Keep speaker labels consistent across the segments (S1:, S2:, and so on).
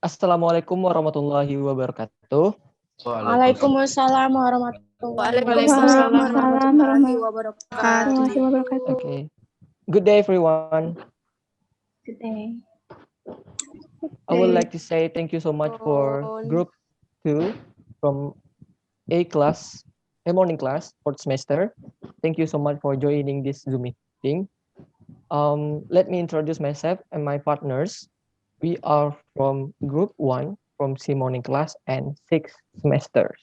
S1: Assalamualaikum warahmatullahi wabarakatuh.
S2: Waalaikumsalam warahmatullahi
S3: Waalaikumsalam
S2: wabarakatuh.
S3: warahmatullahi wabarakatuh.
S1: Okay. Good day, everyone.
S3: Good day.
S1: I would like to say thank you so much for Group 2 from A class, A morning class, fourth semester. Thank you so much for joining this Zoom meeting. Let me introduce myself and my partners. We are from Group 1 from C morning class and 6 semesters.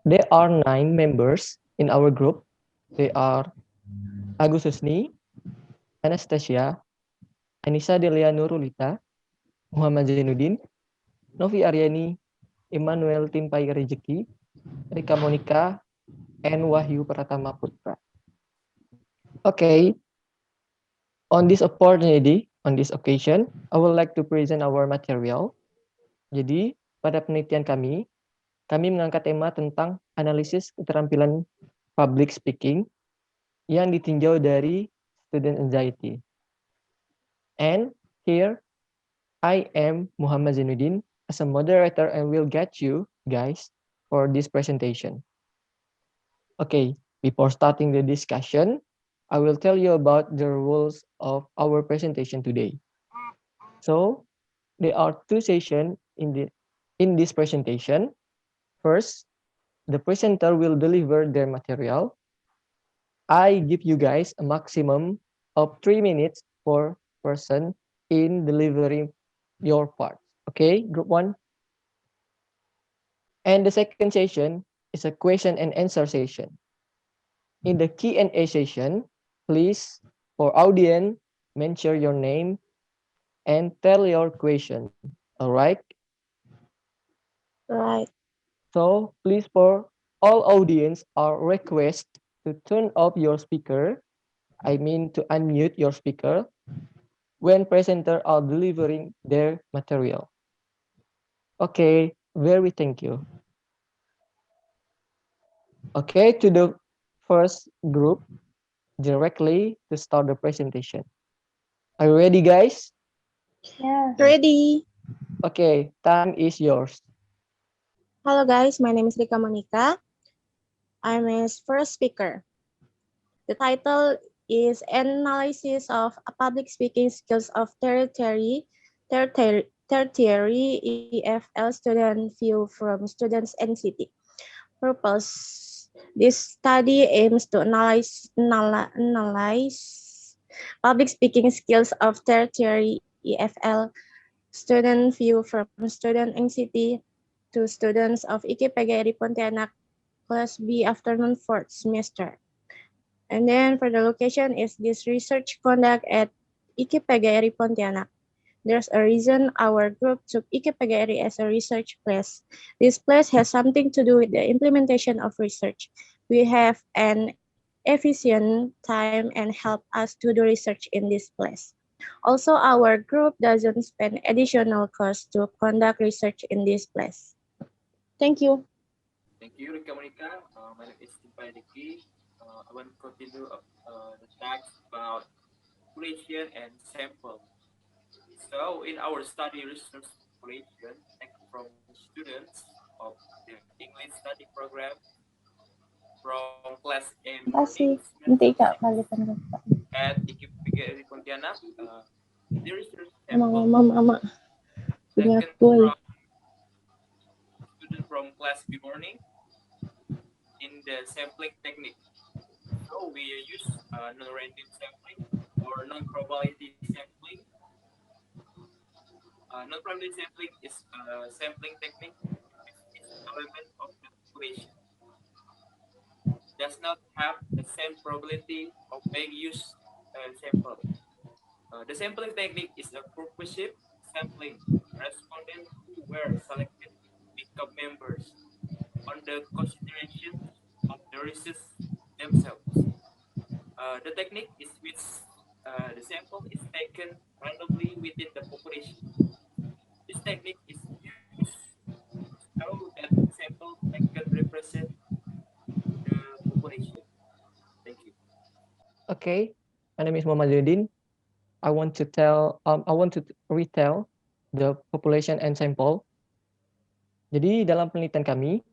S1: There are 9 members in our group. They are Agus Husni, Anastasia, Anissa Delia Nurulita, Muhammad Zainuddin, Novi Aryani, Emmanuel Timpai Rejeki, Rika Monica, and Wahyu Pratama Putra. Okay, on this occasion, I would like to present our material. Jadi, pada penelitian kami mengangkat tema tentang analisis keterampilan public speaking yang ditinjau dari student anxiety. And here, I am Muhammad Zainuddin as a moderator and will get you guys for this presentation. Okay, before starting the discussion, I will tell you about the rules of our presentation today. So, there are 2 sessions in this presentation. First, the presenter will deliver their material. I give you guys a maximum of 3 minutes per person in delivering your part. Okay, group 1. And the second session is a question and answer session. In the Q&A session, please, for audience, mention your name and tell your question. All right?
S2: Right.
S1: So please, for all audience, are request to turn off your speaker. I mean to unmute your speaker when presenter are delivering their material. Okay, very thank you. Okay, to the first group, directly to start the presentation. Are you ready, guys?
S2: Yeah. Ready.
S1: Okay, time is yours.
S2: Hello guys, my name is Rika Monica. I'm his first speaker. The title is Analysis of Public Speaking Skills of Tertiary EFL Student View from Students NCT. Purpose. This study aims to analyze public speaking skills of tertiary EFL student view from student NCT to students of IKPGRI Pontianak Class B afternoon 4th semester. And then for the location is this research conduct at IKPGRI Pontianak. There's a reason our group took IKPGRI as a research place. This place has something to do with the implementation of research. We have an efficient time and help us to do research in this place. Also, our group doesn't spend additional cost to conduct research in this place. Thank you.
S4: Thank you, Rika Monica. My name is Timpai Riki. I want to continue the text about population and sample. So, in our study research population, taken from students of the English study program from class M morning at IKPGRI Pontianak, the research sample taken from student from class B morning in the sampling technique. So we use non-random sampling or non-probability sampling. Non-probability sampling is a sampling technique which each element of the population does not have the same probability of being used sample. The sampling technique is a purposive sampling. Respondents who were selected become members on the considerations of the research themselves. The technique is which the sample is taken randomly within the population. This technique is used so that sample taken represent the population. Thank you.
S1: Okay, my name is Muhammad Zainuddin. I want to retell the population and sample. Jadi dalam penelitian kami,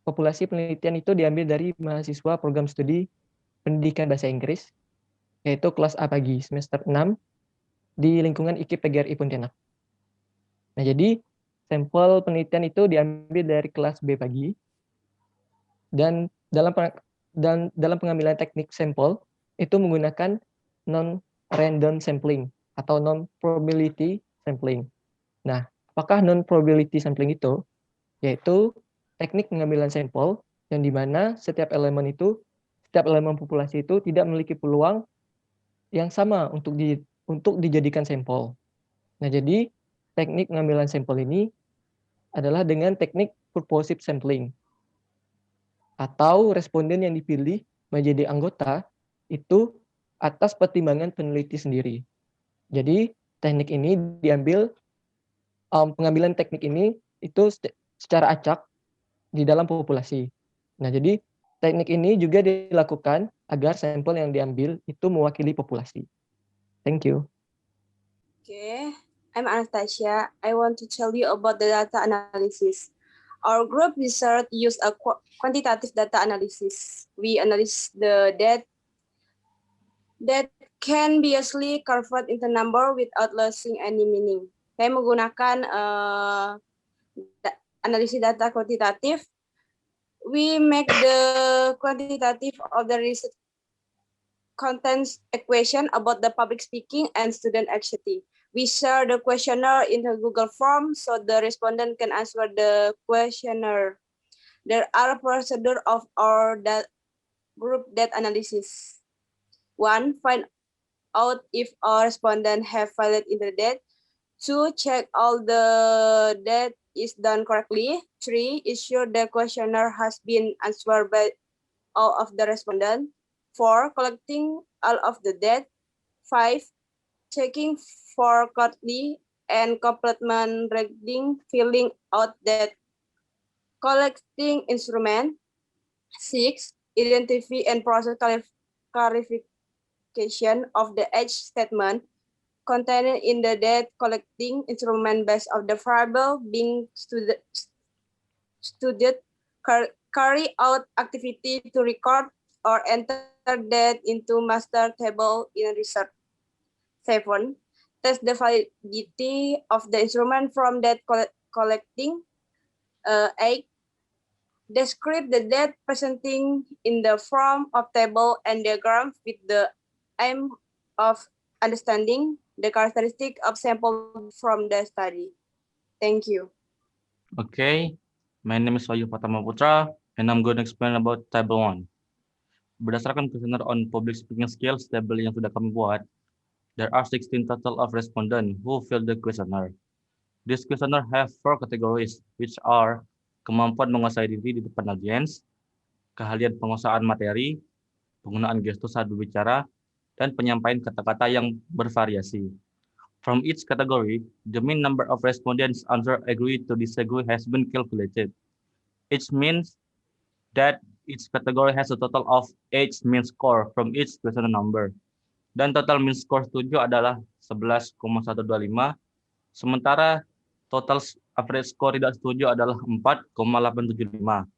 S1: populasi penelitian itu diambil dari mahasiswa program studi pendidikan bahasa Inggris, yaitu kelas A pagi, semester 6, di lingkungan IKIP PGRI Pontianak. Nah, jadi sampel penelitian itu diambil dari kelas B pagi, dan dalam pengambilan teknik sampel itu menggunakan non-random sampling atau non-probability sampling. Nah, apakah non-probability sampling itu? Yaitu teknik pengambilan sampel yang dimana setiap elemen populasi itu tidak memiliki peluang yang sama untuk dijadikan sampel. Nah, jadi teknik pengambilan sampel ini adalah dengan teknik purposive sampling, atau responden yang dipilih menjadi anggota itu atas pertimbangan peneliti sendiri. Jadi teknik ini diambil, pengambilan teknik ini itu secara acak di dalam populasi. Nah, jadi teknik ini juga dilakukan agar sampel yang diambil itu mewakili populasi. Thank you.
S5: Okay, I'm Anastasia. I want to tell you about the data analysis. Our group research used a quantitative data analysis. We analyze the data that can be easily converted into number without losing any meaning. Saya menggunakan analisis data kuantitatif. We make the quantitative of the research contents equation about the public speaking and student anxiety. We share the questionnaire in the Google form so the respondent can answer the questionnaire. There are procedures of our group data analysis. 1. Find out if our respondent have valid internet. 2. Check all the data is done correctly. 3. Ensure the questionnaire has been answered by all of the respondents. 4. Collecting all of the data. 5. Checking for correctly and complement reading, filling out that collecting instrument. 6. Identify and process clarification of the edge statement contained in the data collecting instrument based of the variable being studied. Carry out activity to record or enter that into master table in research. 7. Test the validity of the instrument from that collecting. 8. Describe the data presenting in the form of table and diagram with the aim of understanding the characteristic of sample from the study. Thank you.
S6: Okay, my name is Wahyu Pratama Putra, and I'm going to explain about table 1. Berdasarkan questionnaire on public speaking skills table yang sudah kami buat, there are 16 total of respondents who filled the questionnaire. This questionnaire have 4 categories, which are kemampuan menguasai diri di depan audiens, keahlian penguasaan materi, penggunaan gestur saat berbicara, dan penyampaian kata-kata yang bervariasi. From each category, the mean number of respondents answer agree to disagree has been calculated. It means that each category has a total of 8 mean score from each questionnaire number. Dan total mean score setuju adalah 11,125, sementara total average score tidak setuju adalah 4,875.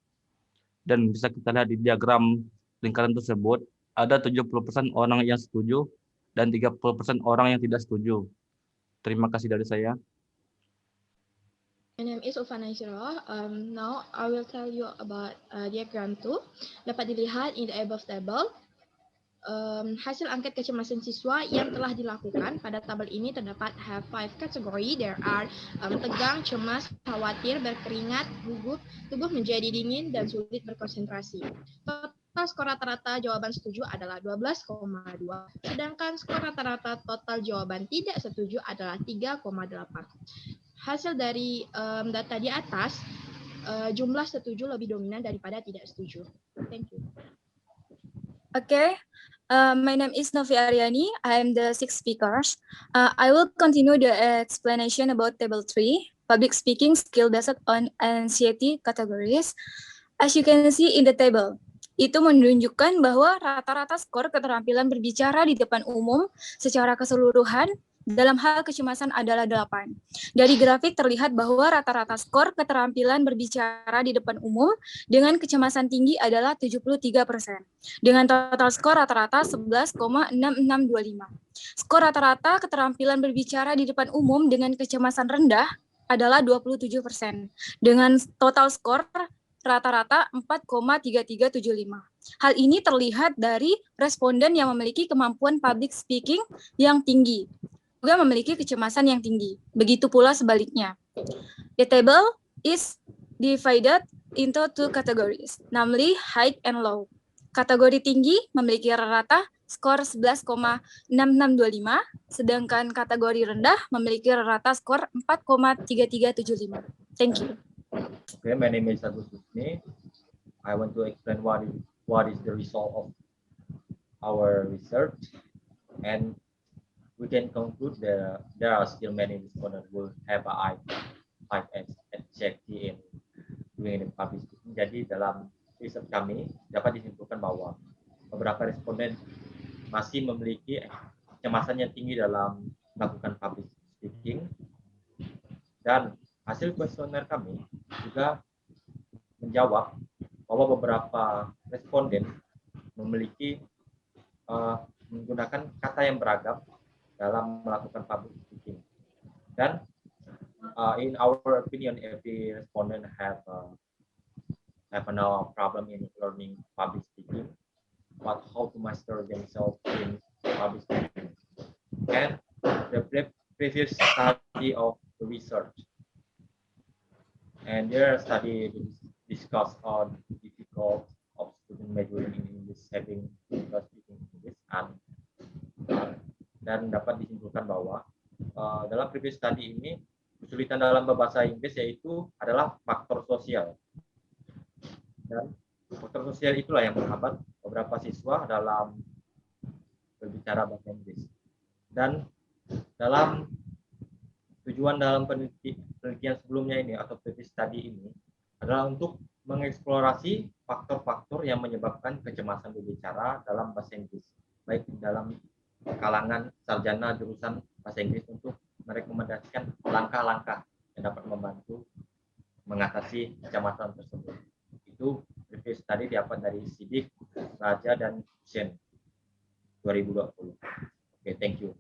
S6: Dan bisa kita lihat di diagram lingkaran tersebut, ada 70% orang yang setuju dan 30% orang yang tidak setuju. Terima kasih dari saya.
S7: My name is Ufana Isra. Now I will tell you about diagram 2. Dapat dilihat in the above table. Hasil angket kecemasan siswa yang telah dilakukan pada tabel ini terdapat have 5 category. There are tegang, cemas, khawatir, berkeringat, gugup, tubuh menjadi dingin, dan sulit berkonsentrasi. Total skor rata-rata jawaban setuju adalah 12,2, sedangkan skor rata-rata total jawaban tidak setuju adalah 3,8. Hasil dari data di atas, jumlah setuju lebih dominan daripada tidak setuju. Thank you.
S3: Okay, my name is Novi Aryani. I am the 6th speaker. I will continue the explanation about table 3, public speaking skill based on anxiety categories. As you can see in the table, itu menunjukkan bahwa rata-rata skor keterampilan berbicara di depan umum secara keseluruhan dalam hal kecemasan adalah 8. Dari grafik terlihat bahwa rata-rata skor keterampilan berbicara di depan umum dengan kecemasan tinggi adalah 73%, dengan total skor rata-rata 11,6625. Skor rata-rata keterampilan berbicara di depan umum dengan kecemasan rendah adalah 27%, dengan total skor rata-rata 4,3375. Hal ini terlihat dari responden yang memiliki kemampuan public speaking yang tinggi, juga memiliki kecemasan yang tinggi. Begitu pula sebaliknya. The table is divided into two categories, namely high and low. Kategori tinggi memiliki rata-rata skor 11,6625, sedangkan kategori rendah memiliki rata skor 4,3375. Thank you.
S8: Okay, my name is Agus Husni. I want to explain what is the result of our research, and we can conclude that there are still many respondents who have a high anxiety in doing the public speaking. Jadi dalam riset kami dapat disimpulkan bahwa beberapa responden masih memiliki kecemasan yang tinggi dalam melakukan public speaking, dan hasil kuesioner kami juga menjawab bahwa beberapa responden memiliki menggunakan kata yang beragam dalam melakukan public speaking. Dan in our opinion, every respondent have no problem in learning public speaking, but how to master themselves in public speaking. And the previous study of the research, and their study discuss on difficult of student majoring in English, having speaking English, dan dapat disimpulkan bahwa dalam previous study ini kesulitan dalam berbahasa Inggris yaitu adalah faktor sosial, dan faktor sosial itulah yang menghambat beberapa siswa dalam berbicara bahasa Inggris. Dan dalam tujuan dalam penelitian sebelumnya ini atau previous study ini adalah untuk mengeksplorasi faktor-faktor yang menyebabkan kecemasan berbicara dalam bahasa Inggris, baik dalam kalangan sarjana jurusan bahasa Inggris, untuk merekomendasikan langkah-langkah yang dapat membantu mengatasi kecemasan tersebut. Itu previous study dapat dari Sidik, Raja, dan Hussein 2020. Okay, thank you.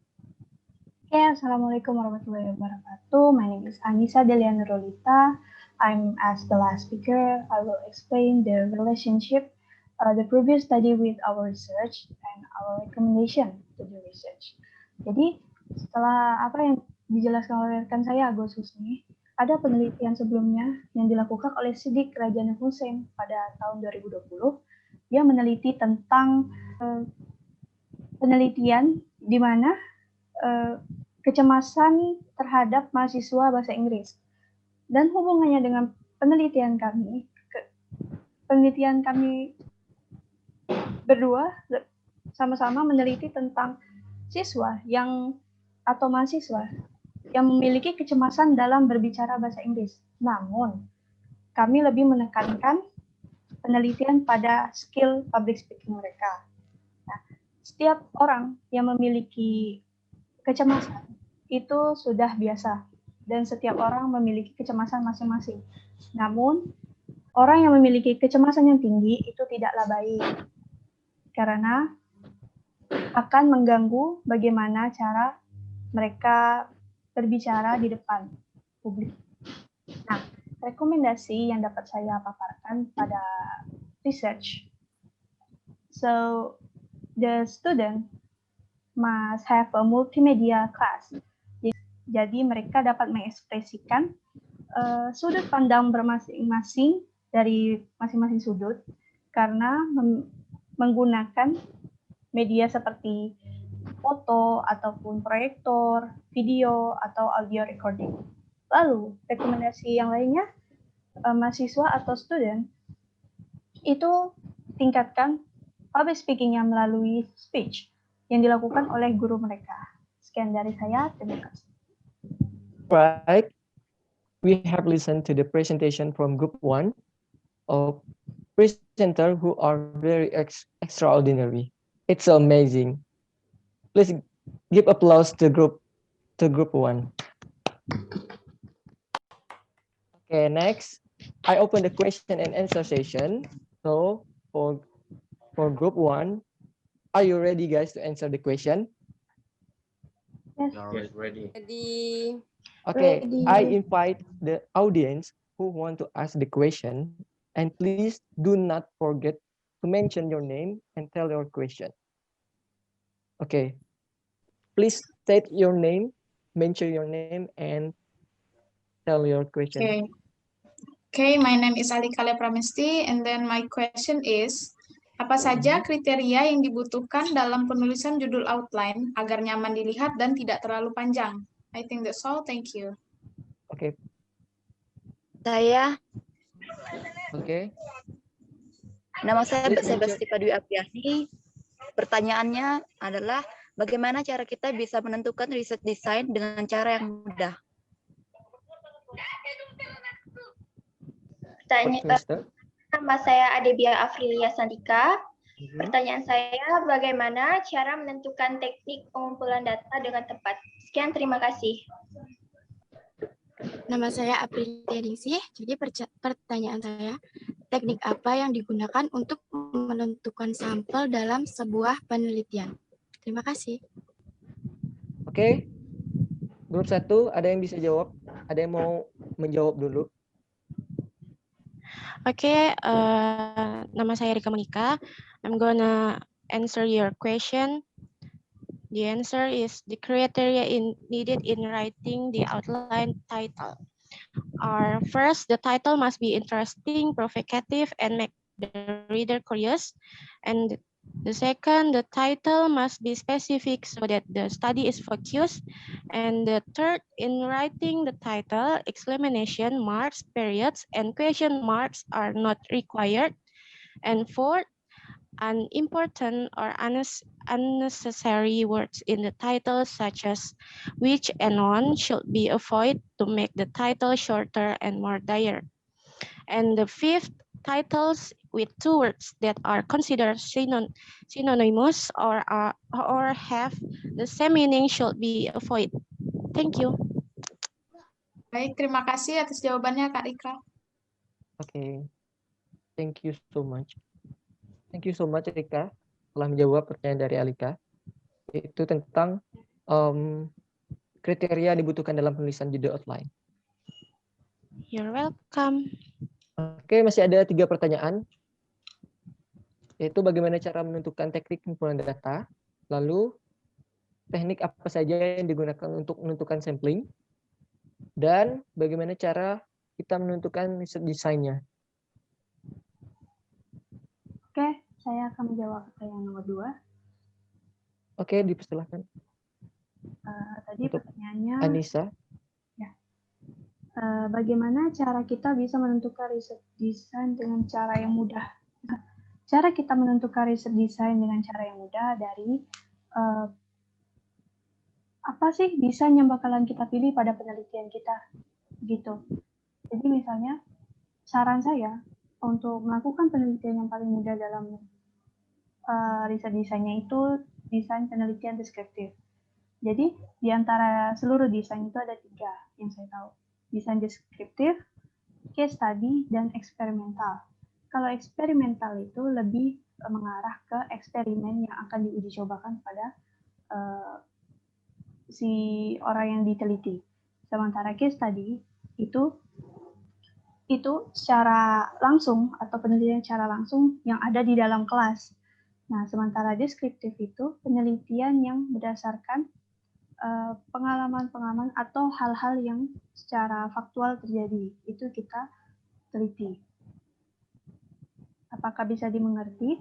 S9: Okay, Assalamualaikum warahmatullahi wabarakatuh. My name is Anissa Deliana Rolita. I'm as the last speaker. I will explain the relationship, the previous study with our research and our recommendation to the research. Jadi setelah apa yang dijelaskan oleh rekan saya Agus Husni, ada penelitian sebelumnya yang dilakukan oleh Sidik, Raja, dan Hussein pada tahun 2020. Dia meneliti tentang penelitian di mana kecemasan terhadap mahasiswa bahasa Inggris, dan hubungannya dengan penelitian kami berdua sama-sama meneliti tentang siswa atau mahasiswa yang memiliki kecemasan dalam berbicara bahasa Inggris. Namun kami lebih menekankan penelitian pada skill public speaking mereka. Nah, setiap orang yang memiliki kecemasan itu sudah biasa, dan setiap orang memiliki kecemasan masing-masing. Namun, orang yang memiliki kecemasan yang tinggi itu tidaklah baik, karena akan mengganggu bagaimana cara mereka berbicara di depan publik. Nah, rekomendasi yang dapat saya paparkan pada research. So, the student must have a multimedia class. Jadi mereka dapat mengekspresikan sudut pandang bermasing-masing dari masing-masing sudut karena menggunakan media seperti foto ataupun proyektor, video atau audio recording. Lalu rekomendasi yang lainnya, mahasiswa atau student itu tingkatkan public speaking-nya melalui speech yang dilakukan oleh guru mereka. Sekian dari saya, terima kasih.
S1: Right. We have listened to the presentation from Group 1 of presenter who are very extraordinary. It's amazing. Please give applause to Group to group 1. Okay, next, I open the question and answer session. So for group 1, are you ready, guys, to answer the question?
S9: Yes.
S8: Yes, ready.
S5: Jadi
S1: Okay,
S2: Ready.
S1: I invite the audience who want to ask the question, and please do not forget to mention your name and tell your question. Okay, please state your name, mention your name, and tell your question.
S10: Okay. Okay, my name is Alikale Pramesti, and then my question is, apa saja kriteria yang dibutuhkan dalam penulisan judul outline agar nyaman dilihat dan tidak terlalu panjang? I think that's all. Thank you.
S1: Okay.
S11: Saya,
S1: Okay.
S11: nama saya
S1: Please mention.
S11: Sebastika Dwi Apriani. Pertanyaannya adalah, bagaimana cara kita bisa menentukan riset desain dengan cara yang mudah?
S12: Nama saya Adebia Afrilia Sandika. Pertanyaan saya, bagaimana cara menentukan teknik pengumpulan data dengan tepat? Sekian, terima kasih.
S13: Nama saya Aprilia Ningsih. Jadi pertanyaan saya, teknik apa yang digunakan untuk menentukan sampel dalam sebuah penelitian? Terima kasih.
S1: Oke. Grup 1, ada yang bisa jawab? Ada yang mau menjawab dulu?
S2: Okay, nama saya Rika Monika. I'm gonna answer your question. The answer is the criteria needed in writing the outline title are: first, the title must be interesting, provocative, and make the reader curious. And the second, the title must be specific so that the study is focused. And the third, in writing the title, exclamation marks, periods, and question marks are not required. And fourth, unimportant or unnecessary words in the title, such as which and on, should be avoided to make the title shorter and more direct. And the fifth, titles with 2 words that are considered synonymous or have the same meaning should be avoided. Thank you.
S10: Baik, terima kasih atas jawabannya, Kak Rika.
S1: Okay. Thank you so much. Thank you so much, Rika, telah menjawab pertanyaan dari Alika. Itu tentang kriteria dibutuhkan dalam penulisan judul outline.
S2: You're welcome.
S1: Oke, masih ada 3 pertanyaan. Yaitu bagaimana cara menentukan teknik pengumpulan data, lalu teknik apa saja yang digunakan untuk menentukan sampling, dan bagaimana cara kita menentukan riset desainnya.
S9: Oke, saya akan menjawab pertanyaan nomor 2.
S1: Oke, dipersilahkan.
S9: Tadi
S1: Untuk
S9: pertanyaannya,
S1: Anissa.
S9: bagaimana cara kita bisa menentukan riset desain dengan cara yang mudah? Cara kita menentukan riset desain dengan cara yang mudah dari apa sih desain yang bakalan kita pilih pada penelitian kita, gitu. Jadi misalnya, saran saya untuk melakukan penelitian yang paling mudah dalam riset desainnya itu desain penelitian deskriptif. Jadi di antara seluruh desain itu ada 3 yang saya tahu. Desain deskriptif, case study, dan eksperimental. Kalau eksperimental itu lebih mengarah ke eksperimen yang akan diuji cobakan pada si orang yang diteliti. Sementara case study itu secara langsung atau penelitian secara langsung yang ada di dalam kelas. Nah, sementara deskriptif itu penelitian yang berdasarkan pengalaman-pengalaman atau hal-hal yang secara faktual terjadi, itu kita teliti. Apakah bisa dimengerti?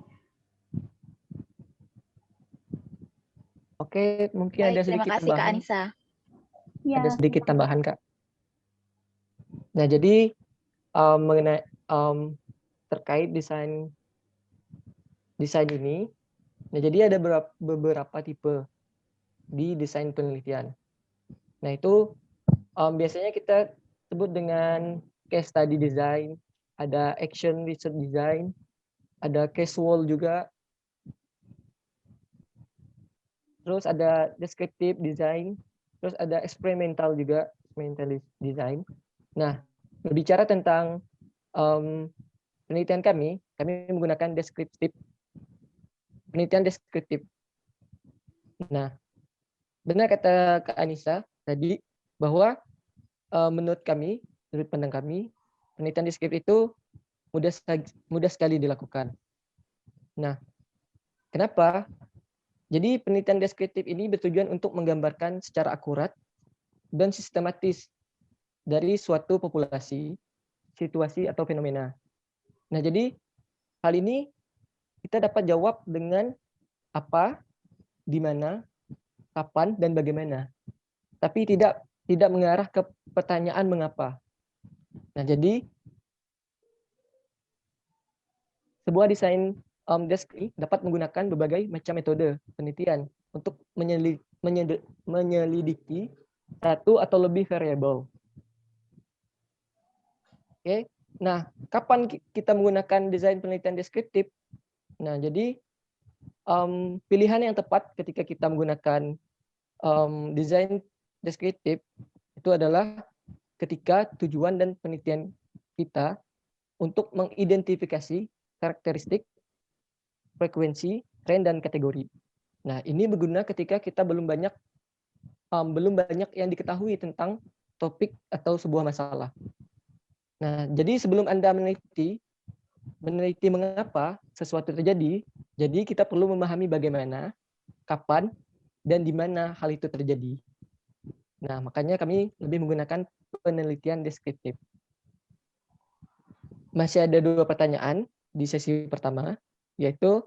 S1: Oke, mungkin
S11: Baik,
S1: ada
S11: terima
S1: sedikit
S11: kasih, Kak
S1: tambahan.
S11: Anissa.
S9: Ya,
S1: Ada sedikit tambahan, Kak. Nah, jadi mengenai terkait desain ini, nah jadi ada beberapa tipe di desain penelitian. Nah, itu biasanya kita sebut dengan case study design, ada action research design, ada casual juga, terus ada descriptive design, terus ada experimental juga, experimental design. Nah, berbicara tentang penelitian kami menggunakan penelitian deskriptif. Nah, benar kata Kak Anissa tadi bahwa menurut pandang kami, penelitian deskriptif itu mudah sekali dilakukan. Nah, kenapa? Jadi penelitian deskriptif ini bertujuan untuk menggambarkan secara akurat dan sistematis dari suatu populasi, situasi atau fenomena. Nah, jadi hal ini kita dapat jawab dengan apa, di mana, kapan, dan bagaimana. Tapi tidak mengarah ke pertanyaan mengapa. Nah, jadi sebuah desain deskriptif dapat menggunakan berbagai macam metode penelitian untuk menyelidiki satu atau lebih variabel. Oke. Nah, kapan kita menggunakan desain penelitian deskriptif? Nah, jadi pilihan yang tepat ketika kita menggunakan desain deskriptif itu adalah ketika tujuan dan penelitian kita untuk mengidentifikasi karakteristik, frekuensi, tren, dan kategori. Nah, ini berguna ketika kita belum banyak yang diketahui tentang topik atau sebuah masalah. Nah, jadi sebelum Anda meneliti mengapa sesuatu terjadi, jadi kita perlu memahami bagaimana, kapan, dan di mana hal itu terjadi. Nah, makanya kami lebih menggunakan penelitian deskriptif. Masih ada 2 pertanyaan di sesi pertama, yaitu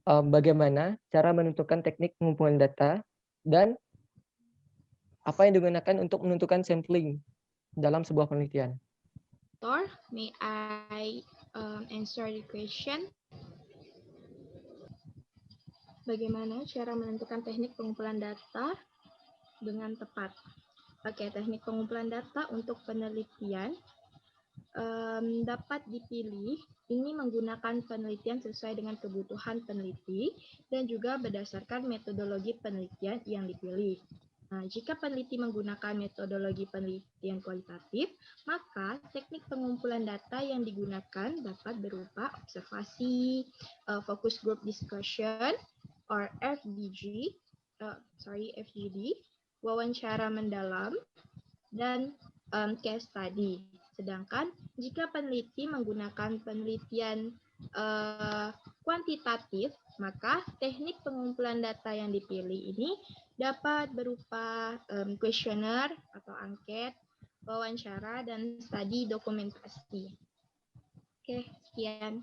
S1: bagaimana cara menentukan teknik pengumpulan data dan apa yang digunakan untuk menentukan sampling dalam sebuah penelitian.
S7: May I answer the question? Bagaimana cara menentukan teknik pengumpulan data dengan tepat? Oke, teknik pengumpulan data untuk penelitian dapat dipilih. Ini menggunakan penelitian sesuai dengan kebutuhan peneliti dan juga berdasarkan metodologi penelitian yang dipilih. Nah, jika peneliti menggunakan metodologi penelitian kualitatif, maka teknik pengumpulan data yang digunakan dapat berupa observasi, focus group discussion, or FGD, wawancara mendalam, dan case study. Sedangkan jika peneliti menggunakan penelitian kuantitatif, maka teknik pengumpulan data yang dipilih ini dapat berupa kuesioner atau angket, wawancara, dan studi dokumentasi. Oke, sekian.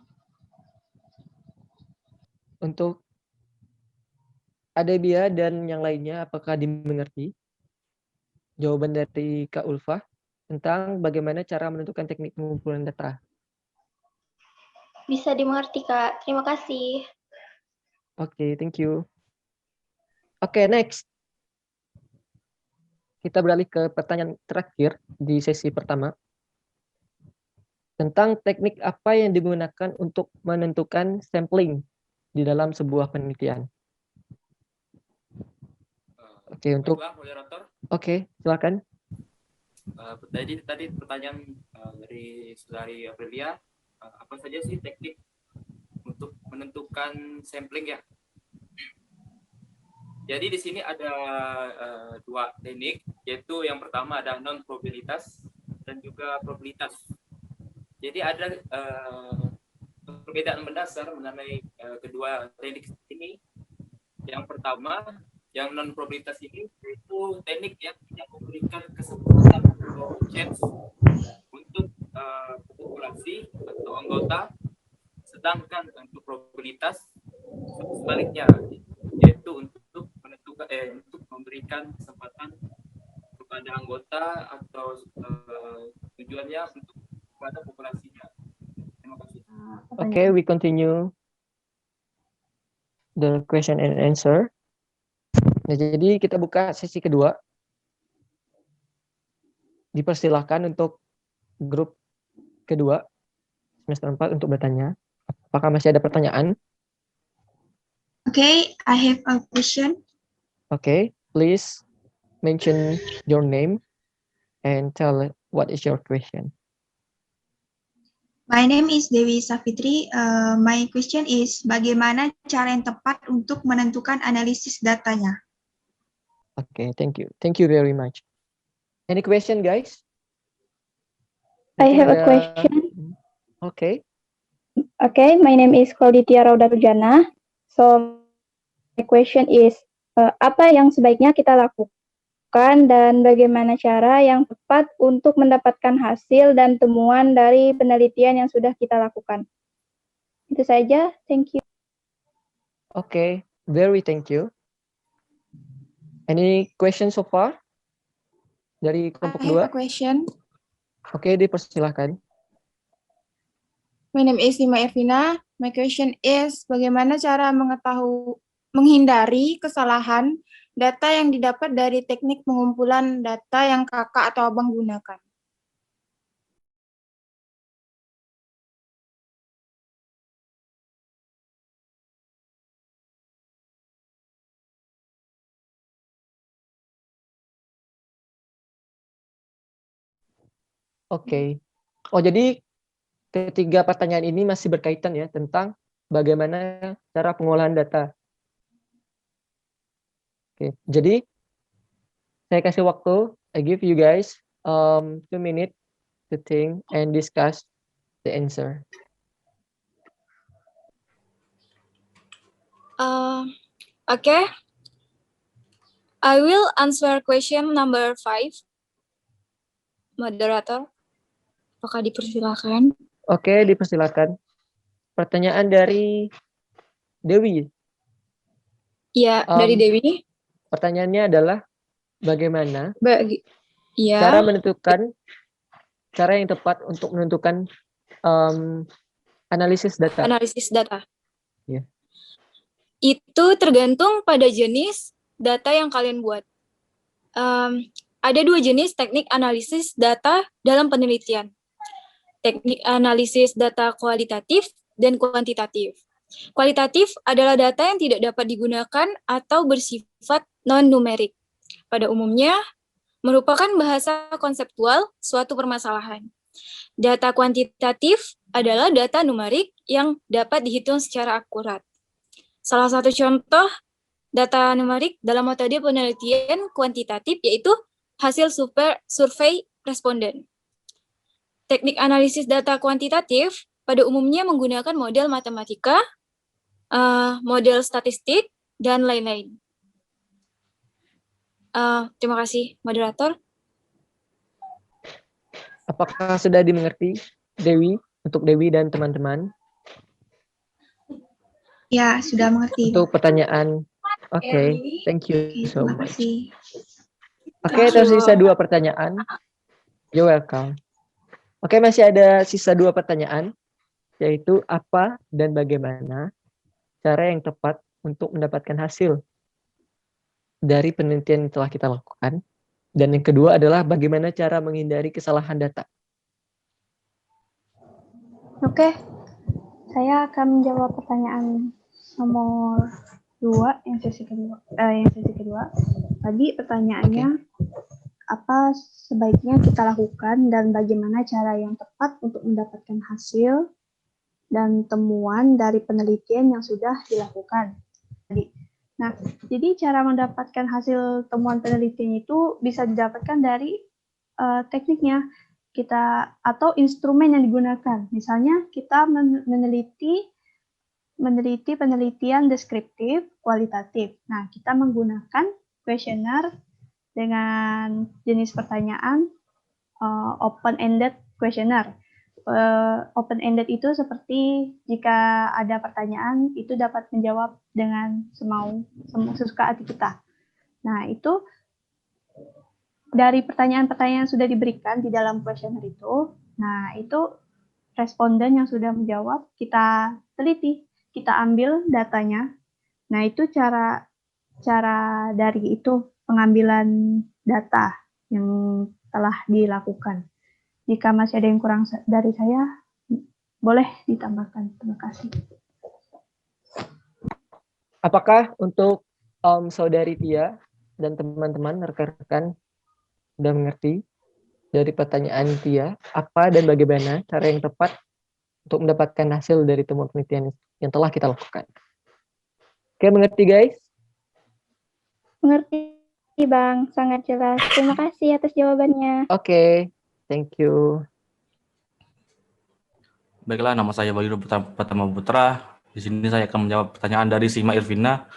S1: Untuk Adebia dan yang lainnya, apakah dimengerti jawaban dari Kak Ulfa tentang bagaimana cara menentukan teknik pengumpulan data?
S12: Bisa dimengerti, Kak. Terima kasih.
S1: Oke, thank you. Oke, next. Kita beralih ke pertanyaan terakhir di sesi pertama. Tentang teknik apa yang digunakan untuk menentukan sampling di dalam sebuah penelitian. Oke, untuk
S4: moderator.
S1: Oke, silakan.
S4: Tadi pertanyaan dari Saudari Aprilia, apa saja sih teknik untuk menentukan sampling ya? Jadi di sini ada 2 teknik, yaitu yang pertama ada non-probabilitas dan juga probabilitas. Jadi ada perbedaan mendasar mengenai kedua teknik ini. Yang pertama, yang non-probabilitas ini itu teknik yang tidak memberikan kesempatan atau chance untuk populasi atau anggota, sedangkan untuk probabilitas sebaliknya, yaitu untuk menentukan untuk memberikan kesempatan kepada anggota atau tujuannya untuk kepada populasinya. Terima kasih.
S1: Okay, we continue the question and answer. Nah, jadi kita buka sesi kedua. Dipersilahkan untuk grup kedua semester 4 untuk bertanya. Apakah masih ada pertanyaan?
S14: Okay, I have a question.
S1: Okay, please mention your name and tell what is your question.
S14: My name is Dewi Safitri. My question is, bagaimana cara yang tepat untuk menentukan analisis datanya?
S1: Okay, thank you. Thank you very much. Any question, guys?
S15: I have a question.
S1: Okay.
S15: Okay, my name is Claudia Raudatujana. So, my question is, apa yang sebaiknya kita lakukan dan bagaimana cara yang tepat untuk mendapatkan hasil dan temuan dari penelitian yang sudah kita lakukan? Itu saja, thank you.
S1: Okay, very thank you. Any questions so far? Dari kelompok
S16: I
S1: dua?
S16: have a question.
S1: Oke, dipersilahkan.
S16: My name is Lima Evina. My question is, bagaimana cara menghindari kesalahan data yang didapat dari teknik pengumpulan data yang kakak atau abang gunakan?
S1: Oke. Oh, jadi ketiga pertanyaan ini masih berkaitan ya tentang bagaimana cara pengolahan data. Oke, jadi saya kasih waktu. I give you guys 2 minutes to think and discuss the answer.
S3: Okay. I will answer question number 5. Moderator, apakah dipersilakan?
S1: Oke, dipersilakan. Pertanyaan dari Dewi.
S3: Ya, dari Dewi.
S1: Pertanyaannya adalah bagaimana
S3: Ya.
S1: cara menentukan cara yang tepat untuk menentukan analisis data.
S3: Analisis data.
S1: Ya.
S3: Itu tergantung pada jenis data yang kalian buat. Ada 2 jenis teknik analisis data dalam penelitian. Teknik analisis data kualitatif dan kuantitatif. Kualitatif adalah data yang tidak dapat digunakan atau bersifat non-numerik. Pada umumnya, merupakan bahasa konseptual suatu permasalahan. Data kuantitatif adalah data numerik yang dapat dihitung secara akurat. Salah satu contoh data numerik dalam metode penelitian kuantitatif yaitu hasil survei responden. Teknik analisis data kuantitatif pada umumnya menggunakan model matematika, model statistik, dan lain-lain. Terima kasih, moderator.
S1: Apakah sudah dimengerti, Dewi, untuk Dewi dan teman-teman?
S14: Ya, sudah mengerti.
S1: Untuk pertanyaan, oke, thank you so
S14: Terima
S1: much.
S14: kasih.
S1: Oke, tersisa 2 pertanyaan. You're welcome. Oke, masih ada sisa 2 pertanyaan, yaitu apa dan bagaimana cara yang tepat untuk mendapatkan hasil dari penelitian yang telah kita lakukan. Dan yang kedua adalah bagaimana cara menghindari kesalahan data.
S9: Oke, saya akan menjawab pertanyaan nomor 2 yang sesi kedua. Tadi pertanyaannya, apa sebaiknya kita lakukan dan bagaimana cara yang tepat untuk mendapatkan hasil dan temuan dari penelitian yang sudah dilakukan. Nah, jadi cara mendapatkan hasil temuan penelitian itu bisa didapatkan dari tekniknya kita atau instrumen yang digunakan. Misalnya kita meneliti penelitian deskriptif kualitatif. Nah, kita menggunakan kuesioner dengan jenis pertanyaan open-ended questionnaire. Open-ended itu seperti jika ada pertanyaan itu dapat menjawab dengan sesuka hati kita. Nah, itu dari pertanyaan-pertanyaan yang sudah diberikan di dalam kuesioner itu, nah itu responden yang sudah menjawab kita teliti, kita ambil datanya. Nah, itu cara dari itu pengambilan data yang telah dilakukan. Jika masih ada yang kurang dari saya, boleh ditambahkan. Terima kasih.
S1: Apakah untuk Saudari Tia dan teman-teman rekan-rekan sudah mengerti dari pertanyaan Tia, apa dan bagaimana cara yang tepat untuk mendapatkan hasil dari temuan penelitian yang telah kita lakukan. Oke, mengerti guys?
S15: Mengerti, Bang. Sangat jelas. Terima kasih atas jawabannya.
S1: Oke, thank you.
S6: Baiklah, nama saya Bayu Pratama Putra. Di sini saya akan menjawab pertanyaan dari Sima Irvina.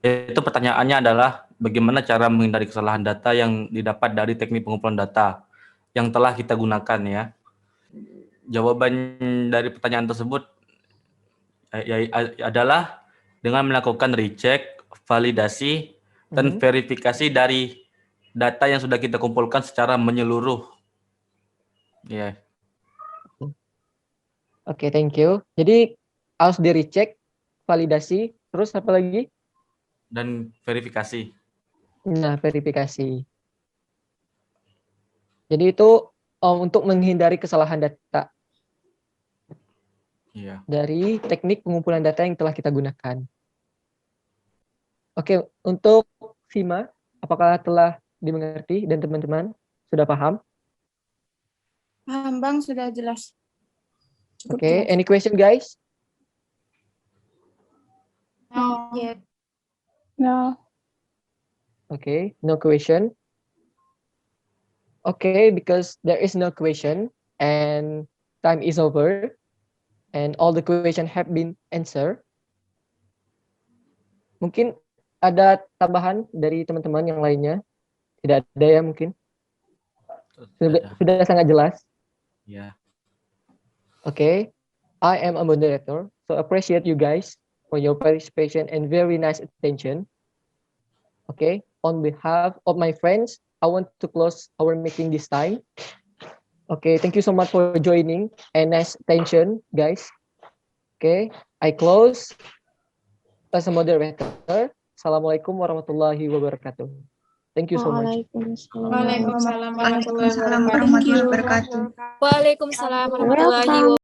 S6: Yaitu pertanyaannya adalah bagaimana cara menghindari kesalahan data yang didapat dari teknik pengumpulan data yang telah kita gunakan ya. Jawaban dari pertanyaan tersebut adalah dengan melakukan recheck, validasi, dan verifikasi dari data yang sudah kita kumpulkan secara menyeluruh. Ya.
S1: Oke, thank you. Jadi harus di recheck, validasi, terus apa lagi?
S6: Dan verifikasi.
S1: Nah, verifikasi. Jadi itu untuk menghindari kesalahan data.
S6: Iya.
S1: Dari teknik pengumpulan data yang telah kita gunakan. Oke, untuk Sima, apakah telah dimengerti dan teman-teman sudah paham?
S16: Paham, Bang, sudah jelas.
S1: Oke, any question guys?
S16: No. Yet.
S15: No.
S1: Okay, no question. Okay, because there is no question and time is over and all the question have been answered. Mungkin ada tambahan dari teman-teman yang lainnya? Tidak ada ya mungkin? Sudah sangat jelas.
S6: Ya.
S1: Okay, I am a moderator, so appreciate you guys for your participation and very nice attention. Okay, on behalf of my friends, I want to close our meeting this time. Okay, thank you so much for joining and nice attention, guys. Okay, I close as a moderator. Assalamualaikum warahmatullahi wabarakatuh. Thank you so much.
S16: Waalaikumsalam warahmatullahi
S14: Waalaikumsalam
S16: wabarakatuh.
S14: warahmatullahi wabarakatuh.
S3: Waalaikumsalam warahmatullahi wabarakatuh.